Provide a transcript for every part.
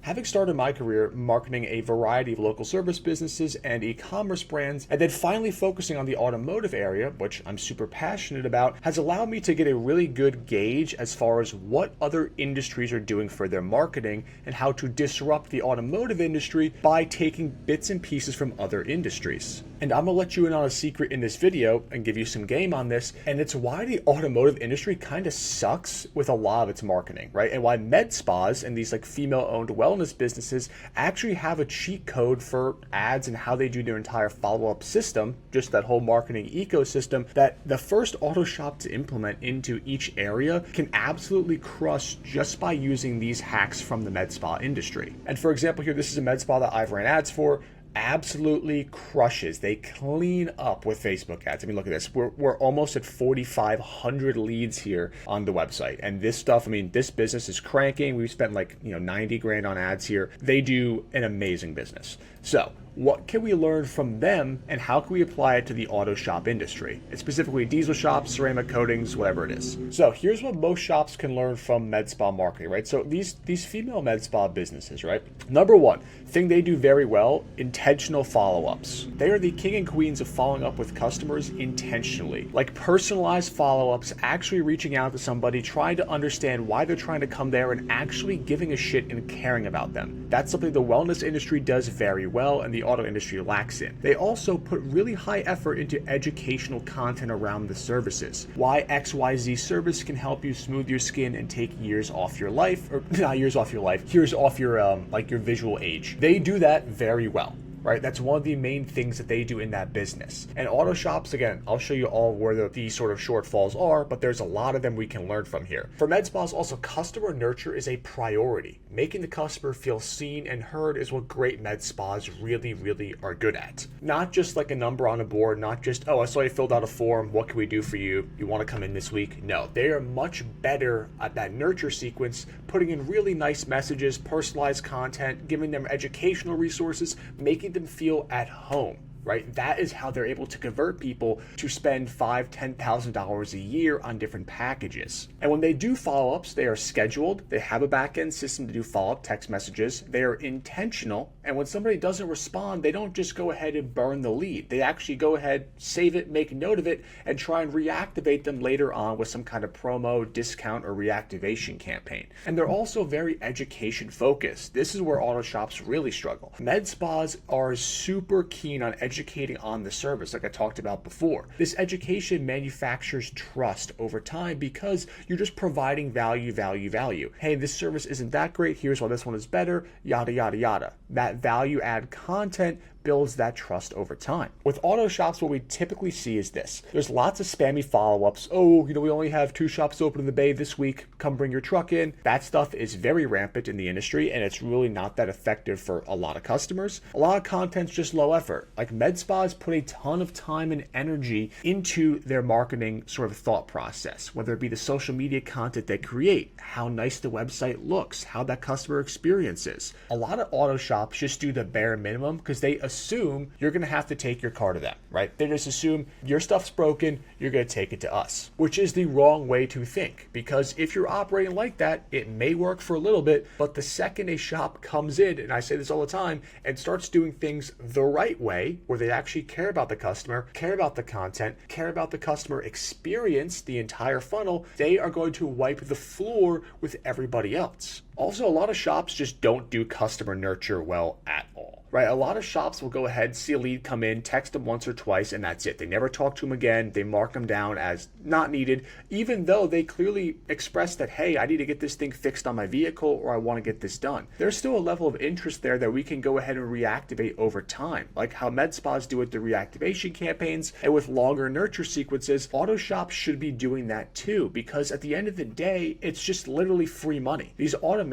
Having started my career marketing a variety of local service businesses and e-commerce brands, and then finally focusing on the automotive area, which I'm super passionate about, has allowed me to get a really good gauge as far as what other industries are doing for their marketing and how to disrupt the automotive industry by taking bits and pieces from other industries. And I'm gonna let you in on a secret in this video and give you some game on this, and it's why the automotive industry kind of sucks with a lot of its marketing, right? And why med spas and these like female-owned wellness businesses actually have a cheat code for ads and how they do their entire follow-up system, just that whole marketing ecosystem, that the first auto shop to implement into each area can absolutely crush just by using these hacks from the med spa industry. And for example here, this is a med spa that I've ran ads for. Absolutely crushes. They clean up with Facebook ads. I mean, look at this. We're almost at 4,500 leads here on the website. And this stuff, I mean, this business is cranking. We've spent like, 90 grand on ads here. They do an amazing business. So what can we learn from them and how can we apply it to the auto shop industry? It's specifically diesel shops, ceramic coatings, whatever it is. So here's what most shops can learn from med spa marketing, right? So these female med spa businesses, right? Number one thing they do very well, intentional follow-ups. They are the king and queens of following up with customers intentionally, like personalized follow-ups, actually reaching out to somebody, trying to understand why they're trying to come there and actually giving a shit and caring about them. That's something the wellness industry does very well and the auto industry lacks in. They also put really high effort into educational content around the services. Why XYZ service can help you smooth your skin and take years off your life, or not years off your life, years off your like your visual age. They do that very well. Right, that's one of the main things that they do in that business. And auto shops, again, I'll show you all where these sort of shortfalls are, but there's a lot of them we can learn from here. For med spas, also customer nurture is a priority. Making the customer feel seen and heard is what great med spas really, really are good at. Not just like a number on a board, not just, oh, I saw you filled out a form, what can we do for you? You want to come in this week? No, they are much better at that nurture sequence, putting in really nice messages, personalized content, giving them educational resources, making them feel at home, right? That is how they're able to convert people to spend $5,000, $10,000 a year on different packages. And when they do follow-ups, they are scheduled. They have a back-end system to do follow-up text messages. They are intentional. And when somebody doesn't respond, they don't just go ahead and burn the lead. They actually go ahead, save it, make note of it, and try and reactivate them later on with some kind of promo, discount, or reactivation campaign. And they're also very education focused. This is where auto shops really struggle. Med spas are super keen on educating on the service, like I talked about before. This education manufactures trust over time because you're just providing value. Hey, this service isn't that great. Here's why this one is better, yada, yada, yada. That value add content builds that trust over time. With auto shops, what we typically see is this. There's lots of spammy follow-ups. Oh, we only have 2 shops open in the Bay this week. Come bring your truck in. That stuff is very rampant in the industry, and it's really not that effective for a lot of customers. A lot of content's just low effort. Like med spas put a ton of time and energy into their marketing sort of thought process, whether it be the social media content they create, how nice the website looks, how that customer experience is. A lot of auto shops just do the bare minimum because they assume you're going to have to take your car to them, right? They just assume your stuff's broken, you're going to take it to us, which is the wrong way to think, because if you're operating like that, it may work for a little bit, but the second a shop comes in, and I say this all the time, and starts doing things the right way, where they actually care about the customer, care about the content, care about the customer experience, the entire funnel, they are going to wipe the floor with everybody else. Also, a lot of shops just don't do customer nurture well at all, right? A lot of shops will go ahead, see a lead come in, text them once or twice, and that's it. They never talk to them again. They mark them down as not needed, even though they clearly express that, hey, I need to get this thing fixed on my vehicle, or I want to get this done. There's still a level of interest there that we can go ahead and reactivate over time, like how med spas do with the reactivation campaigns, and with longer nurture sequences, auto shops should be doing that too, because at the end of the day, it's just literally free money. These automations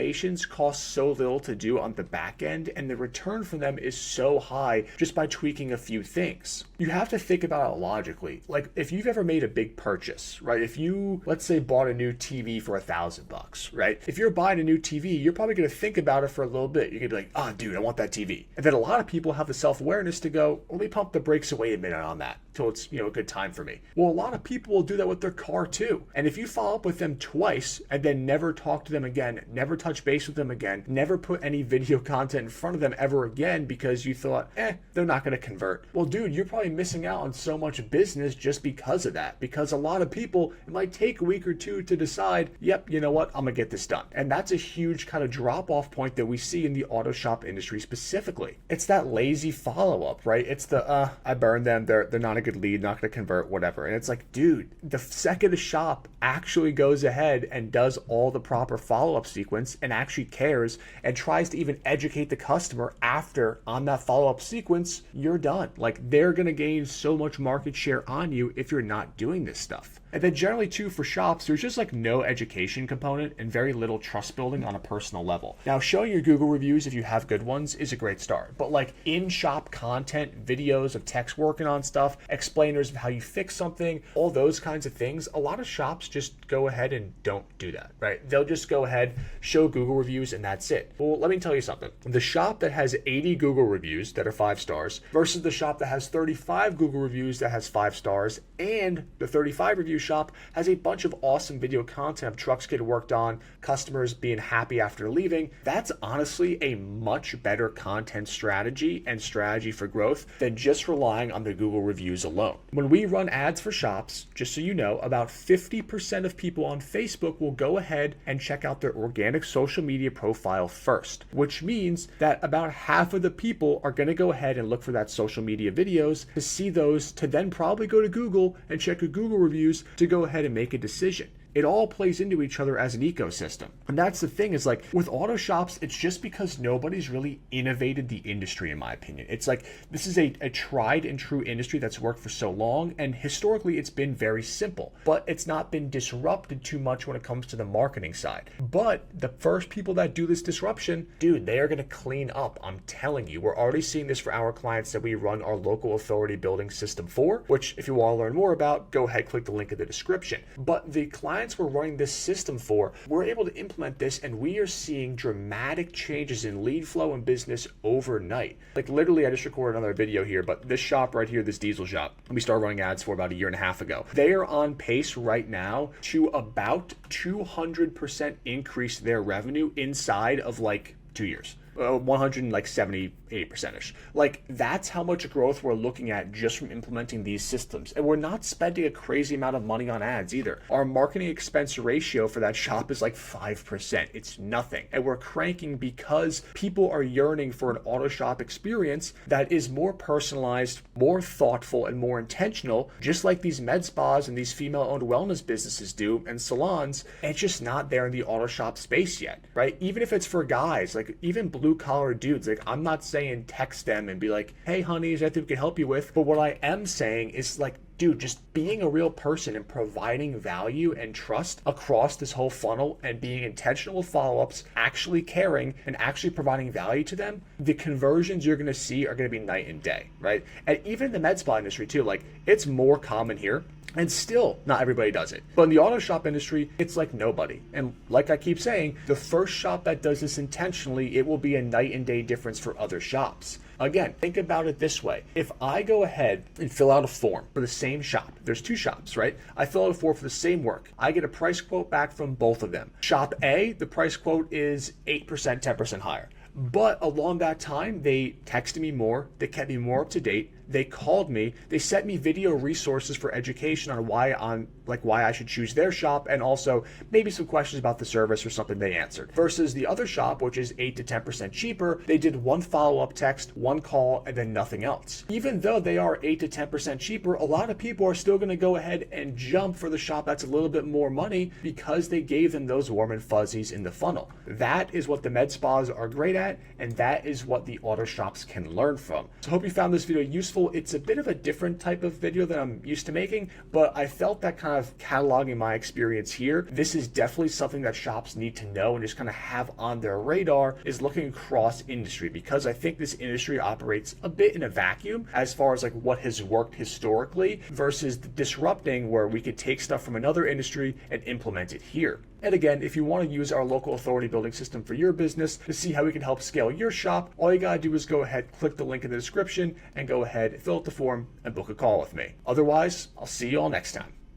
cost so little to do on the back end, and the return from them is so high just by tweaking a few things. You have to think about it logically. Like if you've ever made a big purchase, right? If you, let's say, bought a new TV for $1,000, right? If you're buying a new TV, you're probably going to think about it for a little bit. You're going to be like, oh, dude, I want that TV. And then a lot of people have the self-awareness to go, let me pump the brakes and wait a minute on that till it's, a good time for me. Well, a lot of people will do that with their car too. And if you follow up with them twice and then never talk to them again, never touch base with them again, never put any video content in front of them ever again because you thought, they're not going to convert. Well, dude, you're probably missing out on so much business just because of that. Because a lot of people, it might take a week or two to decide, yep, you know what, I'm going to get this done. And that's a huge kind of drop-off point that we see in the auto shop industry specifically. It's that lazy follow-up, right? It's the, I burned them, they're not a good lead, not going to convert, whatever. And it's like, dude, the second a shop actually goes ahead and does all the proper follow-up sequence and actually cares and tries to even educate the customer after on that follow-up sequence, you're done. Like they're going to gain so much market share on you if you're not doing this stuff. And then generally too for shops, there's just like no education component and very little trust building on a personal level. Now showing your Google reviews if you have good ones is a great start, but like in-shop content, videos of techs working on stuff, explainers of how you fix something, all those kinds of things, a lot of shops just go ahead and don't do that, right? They'll just go ahead, show Google reviews and that's it. Well, let me tell you something. The shop that has 80 Google reviews that are 5 stars versus the shop that has 35 Google reviews that has 5 stars and the 35 review shop has a bunch of awesome video content of trucks getting worked on, customers being happy after leaving. That's honestly a much better content strategy and strategy for growth than just relying on the Google reviews alone. When we run ads for shops, just so you know, about 50% of people on Facebook will go ahead and check out their organic social media profile first, which means that about half of the people are going to go ahead and look for that social media videos to see those, to then probably go to Google and check your Google reviews to go ahead and make a decision. It all plays into each other as an ecosystem. And that's the thing is like with auto shops, it's just because nobody's really innovated the industry, in my opinion. It's like this is a tried and true industry that's worked for so long. And historically, it's been very simple, but it's not been disrupted too much when it comes to the marketing side. But the first people that do this disruption, dude, they are going to clean up. I'm telling you, we're already seeing this for our clients that we run our local authority building system for, which if you want to learn more about, go ahead, click the link in the description. But the clients we're running this system for, we're able to implement this and we are seeing dramatic changes in lead flow and business overnight. Like literally, I just recorded another video here, but this shop right here, this diesel shop, we started running ads for about 1.5 years ago. They are on pace right now to about 200% increase their revenue inside of like 2 years. 178%ish. Like that's how much growth we're looking at just from implementing these systems. And we're not spending a crazy amount of money on ads either. Our marketing expense ratio for that shop is like 5%. It's nothing. And we're cranking because people are yearning for an auto shop experience that is more personalized, more thoughtful, and more intentional, just like these med spas and these female-owned wellness businesses do and salons. It's just not there in the auto shop space yet, right? Even if it's for guys, like even blue collar dudes, like I'm not saying text them and be like, hey honey, is there anything we can help you with? But what I am saying is like, dude, just being a real person and providing value and trust across this whole funnel and being intentional with follow-ups, actually caring and actually providing value to them, the conversions you're going to see are going to be night and day, right? And even in the med spa industry too, like it's more common here. And still, not everybody does it. But in the auto shop industry, it's like nobody. And like I keep saying, the first shop that does this intentionally, it will be a night and day difference for other shops. Again, think about it this way. If I go ahead and fill out a form for the same shop, there's 2 shops, right? I fill out a form for the same work. I get a price quote back from both of them. Shop A, the price quote is 8%, 10% higher. But along that time, they texted me more, they kept me more up to date, they called me, they sent me video resources for education on why I should choose their shop, and also maybe some questions about the service or something they answered. Versus the other shop, which is 8 to 10% cheaper, they did 1 follow-up text, 1 call, and then nothing else. Even though they are 8 to 10% cheaper, a lot of people are still going to go ahead and jump for the shop that's a little bit more money because they gave them those warm and fuzzies in the funnel. That is what the med spas are great at, and that is what the auto shops can learn from. So I hope you found this video useful. useful. It's a bit of a different type of video than I'm used to making, but I felt that kind of cataloging my experience here, this is definitely something that shops need to know and just kind of have on their radar, is looking across industry, because I think this industry operates a bit in a vacuum as far as like what has worked historically versus the disrupting, where we could take stuff from another industry and implement it here. And again, if you want to use our local authority building system for your business to see how we can help scale your shop, all you gotta do is go ahead, click the link in the description, and go ahead, fill out the form, and book a call with me. Otherwise, I'll see you all next time.